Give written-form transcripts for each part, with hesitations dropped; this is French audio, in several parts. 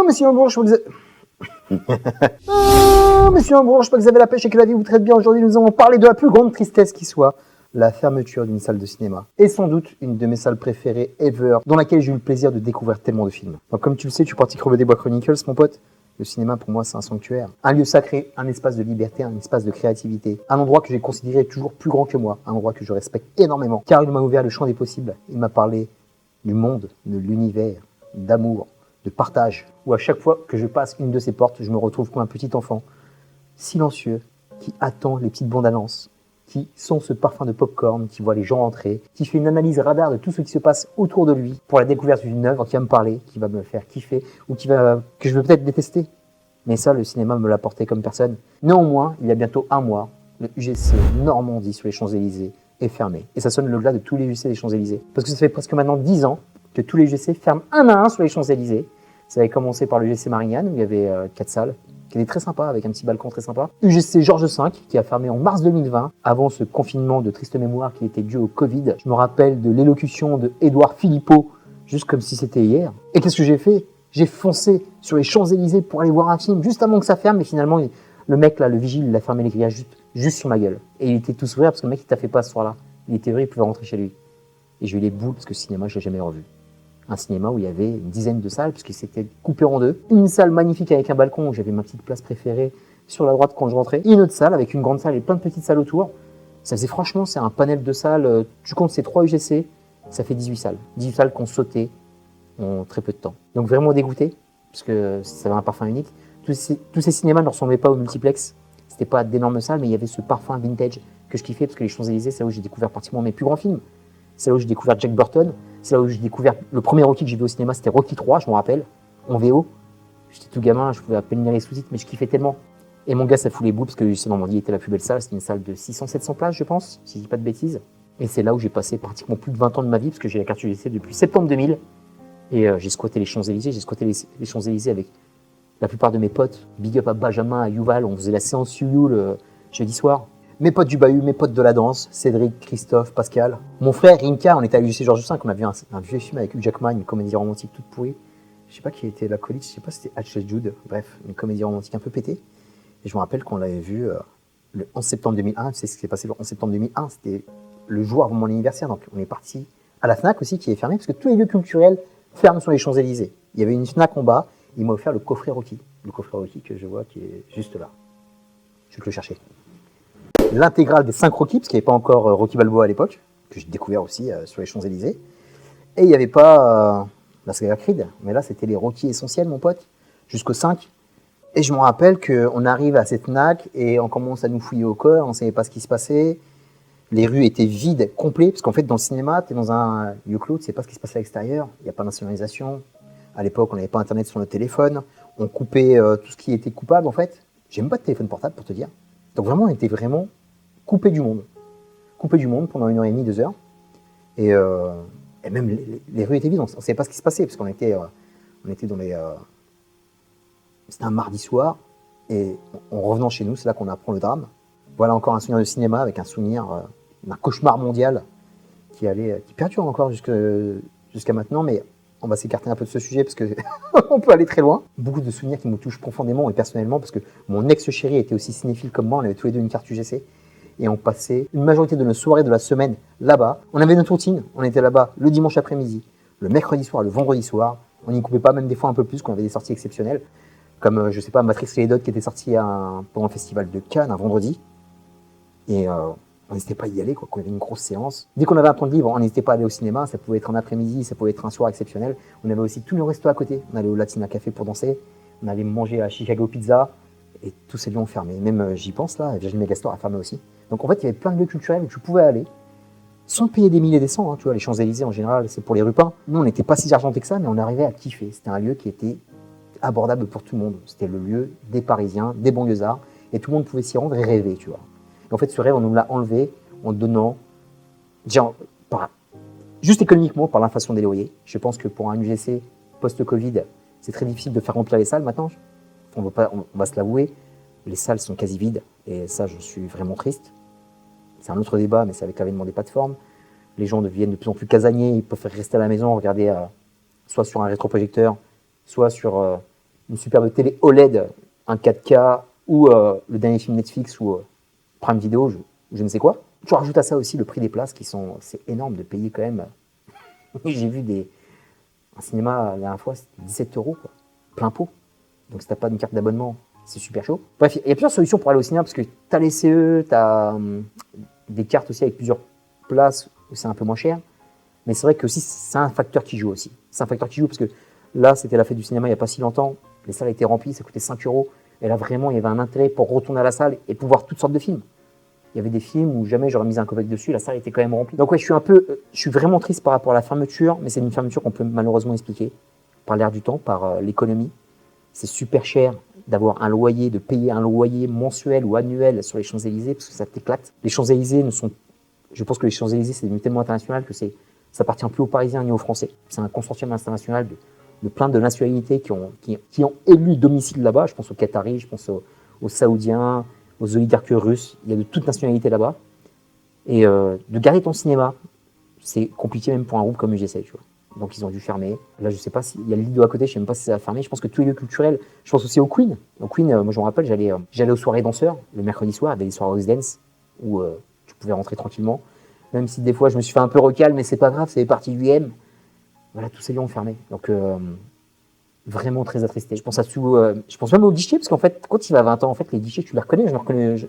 monsieur Hambourg, je vous monsieur Hambourg, je crois que vous avez la pêche et que la vie vous traite bien. Aujourd'hui, nous allons parler de la plus grande tristesse qui soit, la fermeture d'une salle de cinéma. Et sans doute une de mes salles préférées ever, dans laquelle j'ai eu le plaisir de découvrir tellement de films. Donc, comme tu le sais, tu es parti crever des bois Chronicles, mon pote. Le cinéma, pour moi, c'est un sanctuaire. Un lieu sacré, un espace de liberté, un espace de créativité. Un endroit que j'ai considéré toujours plus grand que moi. Un endroit que je respecte énormément. Car il m'a ouvert le champ des possibles. Il m'a parlé du monde, de l'univers, d'amour, de partage. Où à chaque fois que je passe une de ces portes, je me retrouve comme un petit enfant, silencieux, qui attend les petites bandes annonces, qui sent ce parfum de popcorn, qui voit les gens entrer, qui fait une analyse radar de tout ce qui se passe autour de lui pour la découverte d'une œuvre qui va me parler, qui va me faire kiffer, ou que je vais peut-être détester. Mais ça, le cinéma me l'a porté comme personne. Néanmoins, il y a bientôt un mois, le UGC Normandie sur les Champs-Élysées est fermé. Et ça sonne le glas de tous les UGC des Champs-Élysées. Parce que ça fait presque maintenant 10 ans que tous les UGC ferment un à un sur les Champs-Élysées. Ça avait commencé par le UGC Marignane, où il y avait 4 salles, qui était très sympa, avec un petit balcon très sympa. UGC Georges V, qui a fermé en mars 2020, avant ce confinement de triste mémoire qui était dû au Covid. Je me rappelle de l'élocution de Édouard Philippot, juste comme si c'était hier. Et qu'est-ce que j'ai fait? J'ai foncé sur les Champs-Élysées pour aller voir un film, juste avant que ça ferme, mais finalement, le mec, là, le vigile, il a fermé les grillages juste sur ma gueule. Et il était tout sourire, parce que le mec, il t'a fait pas ce soir-là. Il était vrai, il pouvait rentrer chez lui. Et j'ai eu les boules, parce que le cinéma, je l'ai jamais revu. Un cinéma où il y avait une dizaine de salles, puisqu'il s'était coupé en deux. Une salle magnifique avec un balcon où j'avais ma petite place préférée sur la droite quand je rentrais. Et une autre salle avec une grande salle et plein de petites salles autour. Ça faisait franchement, c'est un panel de salles. Tu comptes ces 3 UGC, ça fait 18 salles. 18 salles qu'on sautait en très peu de temps. Donc vraiment dégoûté, parce que ça avait un parfum unique. Tous ces cinémas ne ressemblaient pas au multiplex. C'était pas d'énormes salles, mais il y avait ce parfum vintage que je kiffais, parce que les Champs-Élysées, c'est là où j'ai découvert pratiquement mes plus grands films. C'est là où j'ai découvert Jack Burton. C'est là où j'ai découvert le premier Rocky que j'ai vu au cinéma, c'était Rocky 3, je me rappelle, en VO. J'étais tout gamin, je pouvais à peine lire les sous-titres, mais je kiffais tellement. Et mon gars, ça fout les boules, parce que UGC Normandie était la plus belle salle. C'était une salle de 600-700 places, je pense, si je dis pas de bêtises. Et c'est là où j'ai passé pratiquement plus de 20 ans de ma vie, parce que j'ai la carte UGC depuis septembre 2000. Et j'ai squatté les Champs-Élysées. J'ai squatté les Champs-Élysées avec la plupart de mes potes. Big up à Benjamin, à Yuval. On faisait la séance Yuyu le jeudi soir. Mes potes du bahut, mes potes de la danse, Cédric, Christophe, Pascal. Mon frère, Rinka, on était à l'UGC Georges V, on a vu un vieux film avec Hugh Jackman, une comédie romantique toute pourrie. Je sais pas qui était l'acolyte, je sais pas si c'était Ashley Judd, bref, une comédie romantique un peu pétée. Et je me rappelle qu'on l'avait vu le 11 septembre 2001, tu sais ce qui s'est passé le 11 septembre 2001, c'était le jour avant mon anniversaire, donc on est parti à la Fnac aussi qui est fermée, parce que tous les lieux culturels ferment sur les Champs-Élysées. Il y avait une Fnac en bas, il m'a offert le coffret Rocky que je vois qui est juste là. Je vais te le chercher. L'intégrale des 5 Rocky, parce qu'il n'y avait pas encore Rocky Balboa à l'époque, que j'ai découvert aussi sur les Champs-Élysées. Et il n'y avait pas la saga Creed, mais là c'était les Rocky essentiels, mon pote, jusqu'au 5. Et je me rappelle qu'on arrive à cette Fnac et on commence à nous fouiller au corps, on ne savait pas ce qui se passait. Les rues étaient vides, complètes, parce qu'en fait dans le cinéma, tu es dans un lieu clos, tu ne sais pas ce qui se passe à l'extérieur, il n'y a pas d'insonorisation. À l'époque, on n'avait pas internet sur notre téléphone, on coupait tout ce qui était coupable en fait. J'ai même pas de téléphone portable pour te dire. Donc vraiment, on était vraiment coupé du monde. Coupé du monde pendant 1h30, 2 heures. Et même les rues étaient vides, on ne savait pas ce qui se passait, parce qu'on était dans les... C'était un mardi soir, et en revenant chez nous, c'est là qu'on apprend le drame. Voilà encore un souvenir de cinéma, avec un souvenir d'un cauchemar mondial qui perdure encore jusqu'à maintenant, mais on va s'écarter un peu de ce sujet, parce qu'on peut aller très loin. Beaucoup de souvenirs qui me touchent profondément et personnellement, parce que mon ex-chéri était aussi cinéphile comme moi, on avait tous les deux une carte UGC, et on passait une majorité de nos soirées de la semaine là-bas. On avait notre routine, on était là-bas le dimanche après-midi, le mercredi soir, le vendredi soir. On n'y coupait pas, même des fois un peu plus, quand on avait des sorties exceptionnelles, comme, je sais pas, Matrix et les Dots qui était sorti pendant le festival de Cannes, un vendredi. Et on n'hésitait pas à y aller, quoi, quand il y avait une grosse séance. Dès qu'on avait un temps de libre, on n'hésitait pas à aller au cinéma, ça pouvait être un après-midi, ça pouvait être un soir exceptionnel. On avait aussi tous nos restos à côté. On allait au Latina Café pour danser, on allait manger à Chicago Pizza, et tous ces lieux ont fermé. Même, j'y pense là, Virgin Megastore a fermé aussi. Donc en fait, il y avait plein de lieux culturels où tu pouvais aller, sans payer des milliers et des cents, hein, tu vois, les Champs-Élysées en général, c'est pour les rupins. Nous, on n'était pas si argentés que ça, mais on arrivait à kiffer. C'était un lieu qui était abordable pour tout le monde. C'était le lieu des Parisiens, des banlieusards, et tout le monde pouvait s'y rendre et rêver, tu vois. Et en fait, ce rêve, on nous l'a enlevé en donnant, juste économiquement, par l'inflation des loyers. Je pense que pour un UGC post-Covid, c'est très difficile de faire remplir les salles maintenant. On va se l'avouer, les salles sont quasi vides, et ça, je suis vraiment triste. C'est un autre débat, mais c'est avec l'avènement des plateformes. Les gens deviennent de plus en plus casaniers, ils peuvent rester à la maison, regarder soit sur un rétroprojecteur, soit sur une superbe télé OLED, un 4K, ou le dernier film Netflix ou Prime Video, je ne sais quoi. Tu rajoutes à ça aussi le prix des places c'est énorme de payer quand même. J'ai vu un cinéma la dernière fois, c'était 17 euros, quoi, plein pot. Donc si t'as pas une carte d'abonnement, c'est super chaud. Bref, il y a plusieurs solutions pour aller au cinéma parce que t'as les CE, t'as des cartes aussi avec plusieurs places où c'est un peu moins cher. Mais c'est vrai que aussi c'est un facteur qui joue aussi. C'est un facteur qui joue parce que là, c'était la fête du cinéma il n'y a pas si longtemps. Les salles étaient remplies, ça coûtait 5 euros. Et là, vraiment, il y avait un intérêt pour retourner à la salle et pour voir toutes sortes de films. Il y avait des films où jamais j'aurais mis un copec dessus, la salle était quand même remplie. Donc ouais, je suis vraiment triste par rapport à la fermeture, mais c'est une fermeture qu'on peut malheureusement expliquer par l'air du temps, par l'économie. C'est super cher d'avoir un loyer, de payer un loyer mensuel ou annuel sur les Champs-Élysées, parce que ça t'éclate. Les Champs-Élysées je pense que les Champs-Élysées, c'est devenu tellement international que ça appartient plus aux Parisiens ni aux Français. C'est un consortium international de plein de nationalités qui ont élu domicile là-bas. Je pense aux Qataris, je pense aux Saoudiens, aux oligarques russes. Il y a de toutes nationalités là-bas. Et de garder ton cinéma, c'est compliqué même pour un groupe comme UGC, tu vois. Donc ils ont dû fermer. Là, je sais pas s'il y a le Lido à côté, je sais même pas si ça va fermer. Je pense que tous les lieux culturels, je pense aussi au Queen. Au Queen, moi je me rappelle, j'allais aux soirées danseurs le mercredi soir, avec des soirées House Dance où tu pouvais rentrer tranquillement. Même si des fois je me suis fait un peu recal, mais c'est pas grave, c'est partie du game. Voilà, tous ces lieux ont fermé. Donc vraiment très attristé. Je pense même aux guichets, parce qu'en fait, quand il va à 20 ans, en fait, les guichets, tu les reconnais,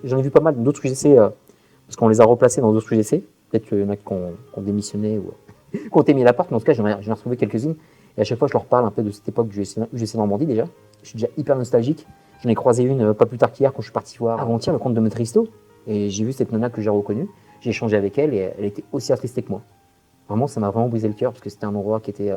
j'en ai vu pas mal d'autres UGC, parce qu'on les a replacés dans d'autres UGC. Peut-être qu'il y en a qui ont démissionné ou qui ont mis à l'appart, mais en tout cas, j'en ai retrouvé quelques-unes. Et à chaque fois, je leur parle un peu de cette époque du UGC Normandie déjà. Je suis déjà hyper nostalgique. J'en ai croisé une pas plus tard qu'hier quand je suis parti voir avant-hier le conte de Monte-Cristo. Et j'ai vu cette nana que j'ai reconnue. J'ai échangé avec elle et elle était aussi attristée que moi. Vraiment, ça m'a vraiment brisé le cœur parce que c'était un endroit qui était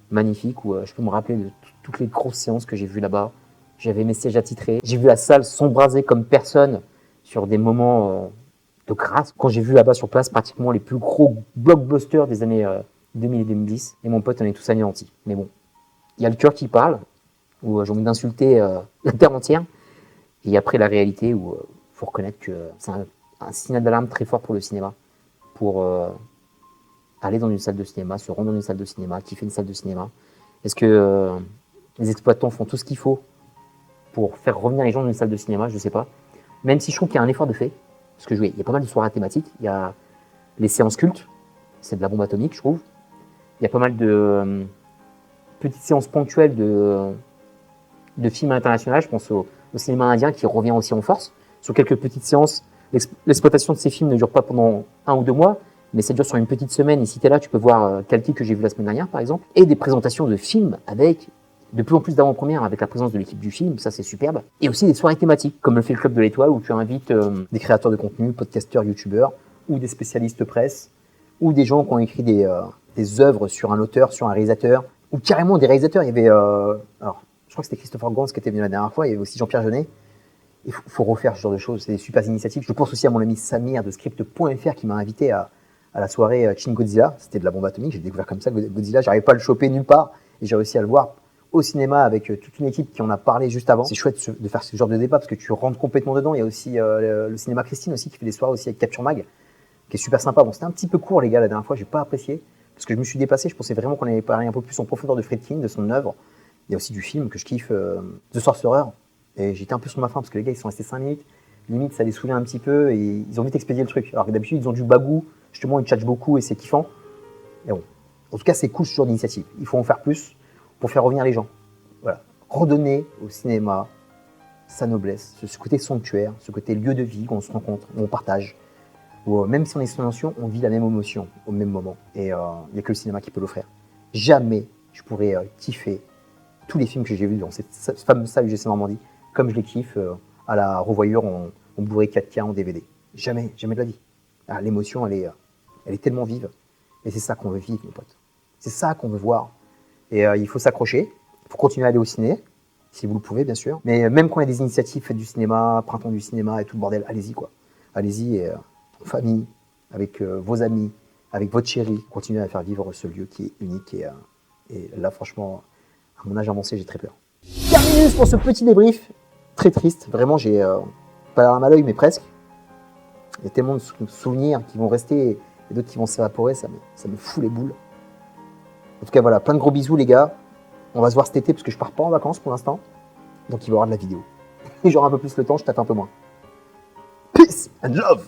magnifique où je peux me rappeler de toutes les grosses séances que j'ai vues là-bas. J'avais mes sièges attitrés. J'ai vu la salle s'embraser comme personne sur des moments de grâce. Quand j'ai vu là-bas sur place pratiquement les plus gros blockbusters des années 2000 et 2010, et mon pote, on est tous anéantis. Mais bon, il y a le cœur qui parle, où j'ai envie d'insulter la terre entière, et après la réalité où il faut reconnaître que c'est un signal d'alarme très fort pour le cinéma, pour aller dans une salle de cinéma, se rendre dans une salle de cinéma, kiffer une salle de cinéma. Est-ce que les exploitants font tout ce qu'il faut pour faire revenir les gens dans une salle de cinéma? Je ne sais pas. Même si je trouve qu'il y a un effort de fait, parce que il y a pas mal de soirées thématiques, il y a les séances cultes, c'est de la bombe atomique, je trouve. Il y a pas mal de petites séances ponctuelles de films internationaux. Je pense au cinéma indien qui revient aussi en force. Sur quelques petites séances, l'exploitation de ces films ne dure pas pendant 1 ou 2 mois, mais ça dure sur une petite semaine. Et si tu es là, tu peux voir Kalki que j'ai vu la semaine dernière, par exemple, et des présentations de films avec de plus en plus d'avant-premières avec la présence de l'équipe du film, ça c'est superbe. Et aussi des soirées thématiques, comme le fait le Club de l'Étoile, où tu invites des créateurs de contenu, podcasteurs, youtubeurs, ou des spécialistes presse, ou des gens qui ont écrit des œuvres sur un auteur, sur un réalisateur, ou carrément des réalisateurs. Il y avait, alors, je crois que c'était Christopher Gans qui était venu la dernière fois, il y avait aussi Jean-Pierre Jeunet. Il faut refaire ce genre de choses, c'est des super initiatives. Je pense aussi à mon ami Samir de Script.fr qui m'a invité à la soirée Shin Godzilla. C'était de la bombe atomique, j'ai découvert comme ça Godzilla, j'arrivais pas à le choper nulle part, et j'ai réussi à le voir au cinéma avec toute une équipe qui en a parlé juste avant. C'est chouette de faire ce genre de débat parce que tu rentres complètement dedans. Il y a aussi le cinéma Christine aussi qui fait des soirées aussi avec Capture Mag, qui est super sympa. Bon, c'était un petit peu court les gars la dernière fois, j'ai pas apprécié parce que je me suis dépassé. Je pensais vraiment qu'on allait parler un peu plus en profondeur de Friedkin, de son œuvre. Il y a aussi du film que je kiffe, The Sorcerer. Et j'étais un peu sur ma faim parce que les gars ils sont restés 5 minutes. Limite ça les saoulait un petit peu et ils ont vite expédié le truc. Alors que d'habitude ils ont du bagou, justement ils tchatchent beaucoup et c'est kiffant. Et bon, en tout cas c'est cool ce genre d'initiative. Il faut en faire plus pour faire revenir les gens. Voilà, redonner au cinéma sa noblesse, ce côté sanctuaire, ce côté lieu de vie où on se rencontre, où on partage, où même si on est sans émotion, on vit la même émotion au même moment. Et il n'y a que le cinéma qui peut l'offrir. Jamais je pourrais kiffer tous les films que j'ai vus dans cette fameuse salle UGC Normandie, comme je les kiffe à la revoyure en Blu-ray 4K, en DVD. Jamais, jamais de la vie. Ah, l'émotion, elle est tellement vive. Et c'est ça qu'on veut vivre, mes potes. C'est ça qu'on veut voir. Et il faut s'accrocher. Il faut continuer à aller au ciné, si vous le pouvez, bien sûr. Mais même quand il y a des initiatives, faites du cinéma, printemps du cinéma et tout le bordel, allez-y, quoi. Allez-y, en famille, avec vos amis, avec votre chérie. Continuez à faire vivre ce lieu qui est unique. Et là, franchement, à mon âge avancé, j'ai très peur. Terminus pour ce petit débrief. Très triste. Vraiment, j'ai pas la larme à l'œil, mais presque. Il y a tellement de souvenirs qui vont rester et d'autres qui vont s'évaporer. Ça me fout les boules. En tout cas, voilà, plein de gros bisous, les gars. On va se voir cet été parce que je pars pas en vacances pour l'instant. Donc il va y avoir de la vidéo. Et j'aurai un peu plus le temps, je tape un peu moins. Peace and love!